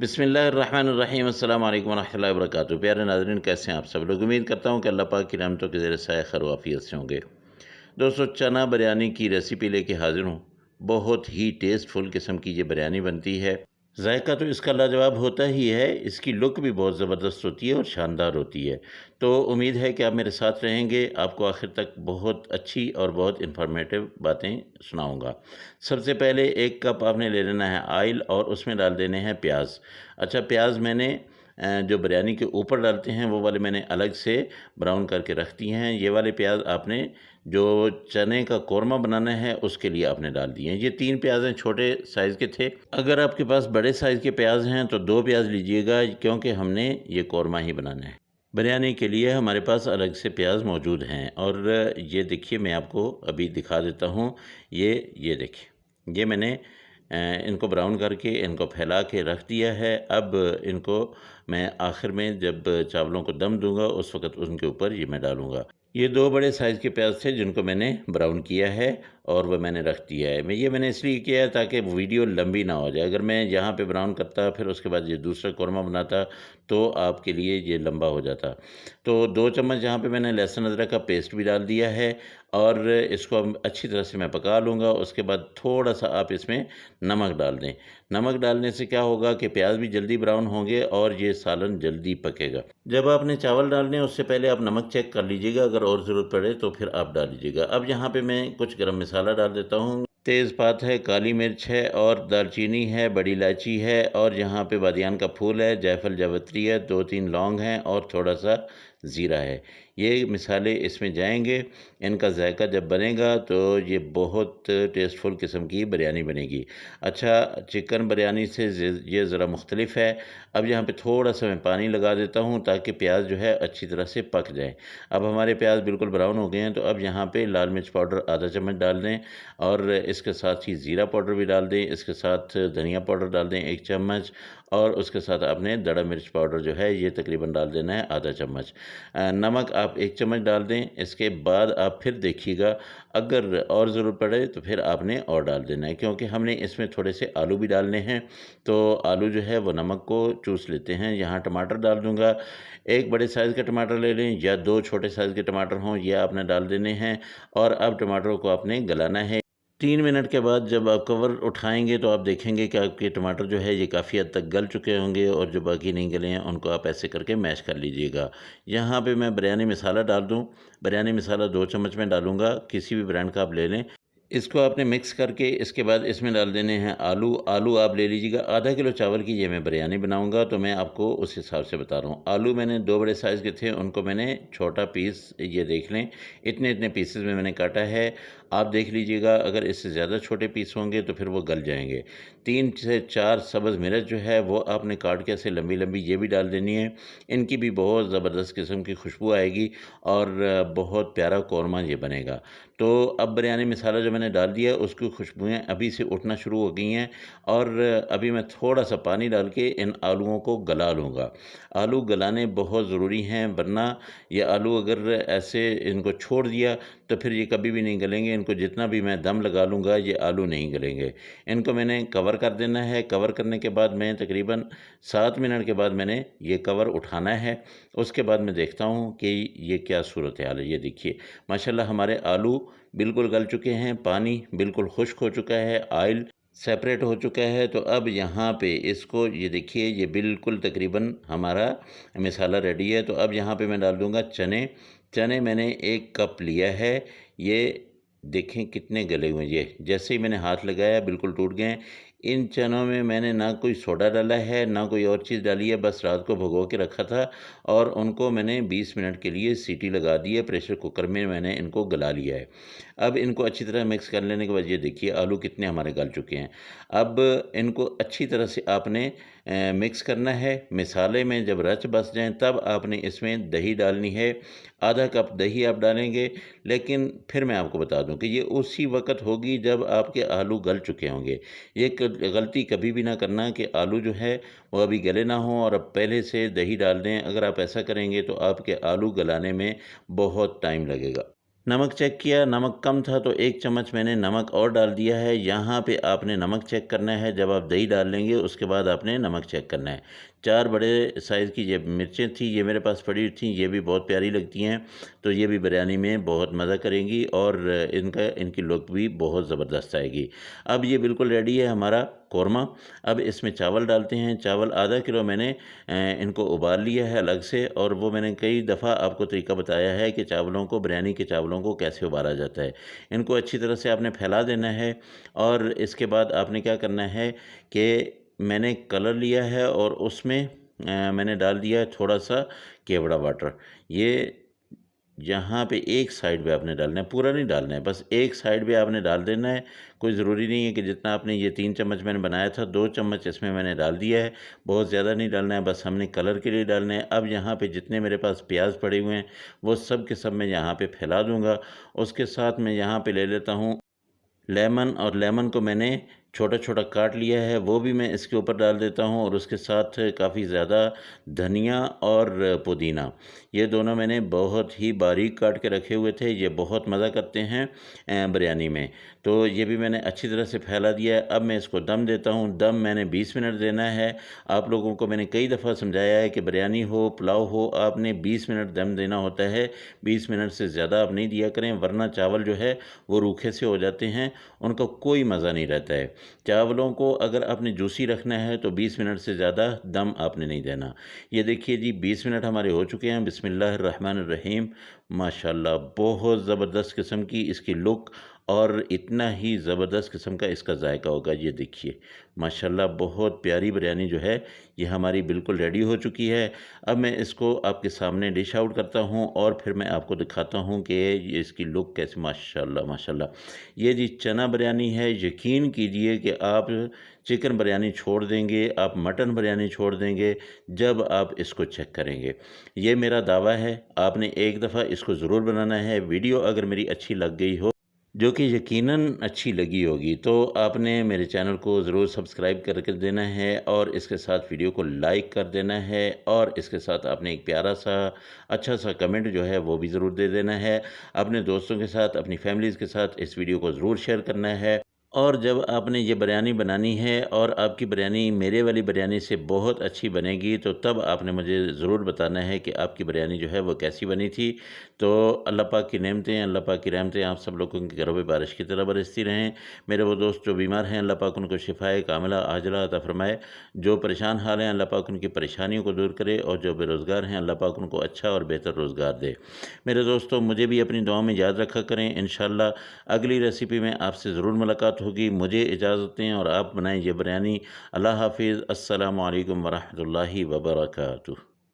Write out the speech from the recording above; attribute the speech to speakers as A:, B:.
A: बिस्मिल्लाहिर्रहमानिर्रहीम अस्सलाम वालेकुम रहमतुल्लाहि व बरकातुहू। प्यारे नाज़रीन, कैसे हैं आप सब लोग। उम्मीद करता हूँ कि अल्लाह पाक की रहमतों के ज़रिए साए खैर व आफियत से होंगे। दोस्तों, चना बिरयानी की रेसिपी लेके हाज़िर हूँ। बहुत ही टेस्टफुल किस्म की ये बिरयानी बनती है। जायका तो इसका लाजवाब होता ही है, इसकी लुक भी बहुत ज़बरदस्त होती है और शानदार होती है। तो उम्मीद है कि आप मेरे साथ रहेंगे, आपको आखिर तक बहुत अच्छी और बहुत इन्फॉर्मेटिव बातें सुनाऊँगा। सबसे पहले 1 कप आपने ले लेना है ऑयल और उसमें डाल देने हैं प्याज। अच्छा, प्याज मैंने जो बिरयानी के ऊपर डालते हैं वो वाले मैंने अलग से ब्राउन करके रख दिए हैं। ये वाले प्याज आपने जो चने का कोरमा बनाना है उसके लिए आपने डाल दिए हैं। ये 3 प्याज हैं, छोटे साइज़ के थे। अगर आपके पास बड़े साइज़ के प्याज हैं तो 2 प्याज लीजिएगा, क्योंकि हमने ये कोरमा ही बनाना है। बिरयानी के लिए हमारे पास अलग से प्याज मौजूद हैं और ये देखिए, मैं आपको अभी दिखा देता हूँ। ये देखिए, ये मैंने इनको ब्राउन करके इनको फैला के रख दिया है। अब इनको मैं आखिर में जब चावलों को दम दूंगा उस वक़्त उनके ऊपर ये मैं डालूँगा। ये 2 बड़े साइज़ के प्याज थे जिनको मैंने ब्राउन किया है और वह मैंने रख दिया है। मैंने इसलिए किया है ताकि वीडियो लंबी ना हो जाए। अगर मैं यहाँ पे ब्राउन करता फिर उसके बाद ये दूसरा कोरमा बनाता तो आपके लिए ये लंबा हो जाता। तो 2 चम्मच यहाँ पे मैंने लहसुन अदरक का पेस्ट भी डाल दिया है और इसको अब अच्छी तरह से मैं पका लूँगा। उसके बाद थोड़ा-सा आप इसमें नमक डाल दें। नमक डालने से क्या होगा कि प्याज भी जल्दी ब्राउन होंगे और ये सालन जल्दी पकेगा। जब आपने चावल डालने हैं उससे पहले आप नमक चेक कर लीजिएगा, अगर और ज़रूरत पड़े तो फिर आप डाल लीजिएगा। अब यहाँ पे मैं कुछ गरम मसाला डाल देता हूँ। तेज़पात है, काली मिर्च है और दालचीनी है, बड़ी इलायची है और यहाँ पे बादियान का फूल है, जायफल जावित्री है, 2-3 लौंग हैं और थोड़ा-सा ज़ीरा है। ये मसाले इसमें जाएँगे। इनका ज़ायका जब बनेगा तो ये बहुत टेस्टफुल किस्म की बिरयानी बनेगी। अच्छा, चिकन बिरयानी से ये ज़रा मुख्तलिफ़ है। अब यहाँ पे थोड़ा-सा मैं पानी लगा देता हूँ ताकि प्याज जो है अच्छी तरह से पक जाए। अब हमारे प्याज बिल्कुल ब्राउन हो गए हैं तो अब यहाँ पे लाल मिर्च पाउडर आधा चम्मच डाल दें और इसके साथ ही ज़ीरा पाउडर भी डाल दें। इसके साथ धनिया पाउडर डाल दें 1 चम्मच और उसके साथ आपने दड़ा मिर्च पाउडर जो है ये तकरीबन डाल देना है आधा चम्मच। नमक आप 1 चम्मच डाल दें। इसके बाद आप फिर देखिएगा, अगर और ज़रूरत पड़े तो फिर आपने और डाल देना है, क्योंकि हमने इसमें थोड़े से आलू भी डालने हैं। तो आलू जो है वो नमक को चूस लेते हैं। यहाँ टमाटर डाल दूँगा। 1 बड़े साइज़ का टमाटर ले लें या 2 छोटे साइज़ के टमाटर हों, ये आपने डाल देने हैं और अब टमाटरों को आपने गलाना है। 3 मिनट के बाद जब आप कवर उठाएँगे तो आप देखेंगे कि आपके टमाटर जो है ये काफ़ी हद तक गल चुके होंगे और जो बाकी नहीं गले हैं उनको आप ऐसे करके मैश कर लीजिएगा। यहाँ पे मैं बिरयानी मसाला डाल दूँ। बिरयानी मसाला 2 चम्मच मैं डालूँगा, किसी भी ब्रांड का आप ले लें। इसको आपने मिक्स करके इसके बाद इसमें डाल देने हैं आलू। आलू आप ले लीजिएगा, आधा किलो चावल की ये मैं बिरयानी बनाऊँगा तो मैं आपको उस हिसाब से बता रहा हूँ। आलू मैंने 2 बड़े साइज़ के थे, उनको मैंने छोटा पीस, ये देख लें, इतने-इतने पीसेज़ में मैंने काटा है। आप देख लीजिएगा, अगर इससे ज़्यादा छोटे पीस होंगे तो फिर वो गल जाएँगे। 3 से 4 सब्ज़ मिर्च जो है वो आपने काट के ऐसे लंबी-लंबी ये भी डाल देनी है। इनकी भी बहुत ज़बरदस्त किस्म की खुशबू आएगी और बहुत प्यारा कोरमा ये बनेगा। तो अब बिरयानी मसाला जो मैंने डाल दिया उसकी खुशबुएँ अभी से उठना शुरू हो गई हैं और अभी मैं थोड़ा-सा पानी डाल के इन आलूओं को गला लूँगा। आलू गलाने बहुत ज़रूरी हैं, वरना ये आलू अगर ऐसे इनको छोड़ दिया तो फिर ये कभी भी नहीं गलेंगे। इनको जितना भी मैं दम लगा लूँगा ये आलू नहीं गलेंगे। इनको मैंने कवर कर देना है। कवर करने के बाद मैं तकरीबन 7 मिनट के बाद मैंने ये कवर उठाना है। उसके बाद मैं देखता हूँ कि ये क्या सूरत हाल है। ये देखिए, माशाल्लाह हमारे आलू बिल्कुल गल चुके हैं, पानी बिल्कुल खुश्क हो चुका है, ऑयल सेपरेट हो चुका है। तो अब यहाँ पे इसको ये देखिए, ये बिल्कुल तकरीबन हमारा मसाला रेडी है। तो अब यहाँ पे मैं डाल दूँगा चने। चने मैंने 1 कप लिया है। ये देखें कितने गले हुए हैं। ये जैसे ही मैंने हाथ लगाया बिल्कुल टूट गए हैं। इन चनों में मैंने ना कोई सोडा डाला है, ना कोई और चीज़ डाली है, बस रात को भिगो के रखा था और उनको मैंने 20 मिनट के लिए सीटी लगा दी है। प्रेशर कुकर में मैंने इनको गला लिया है। अब इनको अच्छी तरह मिक्स कर लेने के बाद ये देखिए आलू कितने हमारे गल चुके हैं। अब इनको अच्छी तरह से आपने मिक्स करना है। मसाले में जब रच बस जाएँ तब आपने इसमें दही डालनी है। आधा कप दही आप डालेंगे, लेकिन फिर मैं आपको बता दूं कि ये उसी वक़्त होगी जब आपके आलू गल चुके होंगे। ये गलती कभी भी ना करना कि आलू जो है वो अभी गले ना हों और अब पहले से दही डाल दें। अगर आप ऐसा करेंगे तो आपके आलू गलाने में बहुत टाइम लगेगा। नमक चेक किया, नमक कम था तो 1 चम्मच मैंने नमक और डाल दिया है। यहाँ पे आपने नमक चेक करना है, जब आप दही डाल लेंगे उसके बाद आपने नमक चेक करना है। 4 बड़े साइज़ की ये मिर्चें थी, ये मेरे पास पड़ी हुई थी, ये भी बहुत प्यारी लगती हैं, तो ये भी बिरयानी में बहुत मज़ा करेंगी और इनकी लुक भी बहुत ज़बरदस्त आएगी। अब ये बिल्कुल रेडी है हमारा कोरमा। अब इसमें चावल डालते हैं। चावल आधा किलो मैंने इनको उबाल लिया है अलग से, और वो मैंने कई दफ़ा आपको तरीका बताया है कि चावलों को, बिरयानी के चावलों को कैसे उबाला जाता है। इनको अच्छी तरह से आपने फैला देना है और इसके बाद आपने क्या करना है कि मैंने कलर लिया है और उसमें मैंने डाल दिया है थोड़ा-सा केवड़ा वाटर। ये यहाँ पे एक साइड पे आपने डालना है, पूरा नहीं डालना है, बस एक साइड पे आपने डाल देना है। कोई ज़रूरी नहीं है कि जितना आपने, ये 3 चम्मच मैंने बनाया था, 2 चम्मच इसमें मैंने डाल दिया है, बहुत ज़्यादा नहीं डालना है, बस हमने कलर के लिए डालना है। अब यहाँ पे जितने मेरे पास प्याज पड़े हुए हैं, वो सब के सब मैं यहाँ पे फैला दूँगा। उसके साथ मैं यहाँ पे ले लेता हूँ लेमन, और लेमन को मैंने छोटा-छोटा काट लिया है, वो भी मैं इसके ऊपर डाल देता हूँ, और उसके साथ काफ़ी ज़्यादा धनिया और पुदीना, ये दोनों मैंने बहुत ही बारीक काट के रखे हुए थे। ये बहुत मज़ा करते हैं बिरयानी में। तो ये भी मैंने अच्छी तरह से फैला दिया है। अब मैं इसको दम देता हूँ। दम मैंने 20 मिनट देना है। आप लोगों को मैंने कई दफ़ा समझाया है कि बिरयानी हो, पुलाव हो, आपने 20 मिनट दम देना होता है। 20 मिनट से ज़्यादा आप नहीं दिया करें, वरना चावल जो है वो रूखे से हो जाते हैं, उनका कोई मज़ा नहीं रहता है। चावलों को अगर आपने जूसी रखना है तो 20 मिनट से ज़्यादा दम आपने नहीं देना। ये देखिए जी, 20 मिनट हमारे हो चुके हैं। बिस्मिल्लाहिर्रहमानिर्रहीम। माशाल्लाह, बहुत ज़बरदस्त किस्म की इसकी लुक और इतना ही ज़बरदस्त किस्म का इसका जायका होगा। ये देखिए, माशाल्लाह बहुत प्यारी बिरयानी जो है ये हमारी बिल्कुल रेडी हो चुकी है। अब मैं इसको आपके सामने डिश आउट करता हूँ और फिर मैं आपको दिखाता हूँ कि ये इसकी लुक कैसे, माशाल्लाह माशाल्लाह। ये जी चना बिरयानी है। यकीन कीजिए कि आप चिकन बिरयानी छोड़ देंगे, आप मटन बिरयानी छोड़ देंगे जब आप इसको चेक करेंगे। ये मेरा दावा है, आपने एक दफ़ा इसको ज़रूर बनाना है। वीडियो अगर मेरी अच्छी लग गई हो, जो कि यकीनन अच्छी लगी होगी, तो आपने मेरे चैनल को ज़रूर सब्सक्राइब करके देना है और इसके साथ वीडियो को लाइक कर देना है, और इसके साथ आपने एक प्यारा सा अच्छा सा कमेंट जो है वो भी ज़रूर दे देना है। अपने दोस्तों के साथ, अपनी फैमिलीज़ के साथ इस वीडियो को ज़रूर शेयर करना है। और जब आपने ये बिरयानी बनानी है और आपकी बिरयानी मेरे वाली बिरयानी से बहुत अच्छी बनेगी, तो तब आपने मुझे ज़रूर बताना है कि आपकी बिरयानी जो है वो कैसी बनी थी। तो अल्लाह पाक की नेमतें, अल्लाह पाक की रहमतें आप सब लोगों के घरों में बारिश की तरह बरसती रहें। मेरे वो दोस्त जो बीमार हैं, अल्लाह पाक उनको शिफ़ाए कामिला आजिला अता फ़रमाए। जो परेशान हाल हैं, अल्लाह पाक उनकी परेशानियों को दूर करे, और जो बेरोज़गार हैं, अल्लाह पाक उनको अच्छा और बेहतर रोज़गार दे। मेरे दोस्तों, मुझे भी अपनी दुआओं में याद रखा करें। इंशाअल्लाह अगली रेसिपी में आपसे ज़रूर मुलाकात होगी। मुझे इजाज़त दें और आप बनाएं ये बिरयानी। अल्लाह हाफ़िज़। अस्सलामु अलैकुम वरहमतुल्लाहि वबरकातुहू।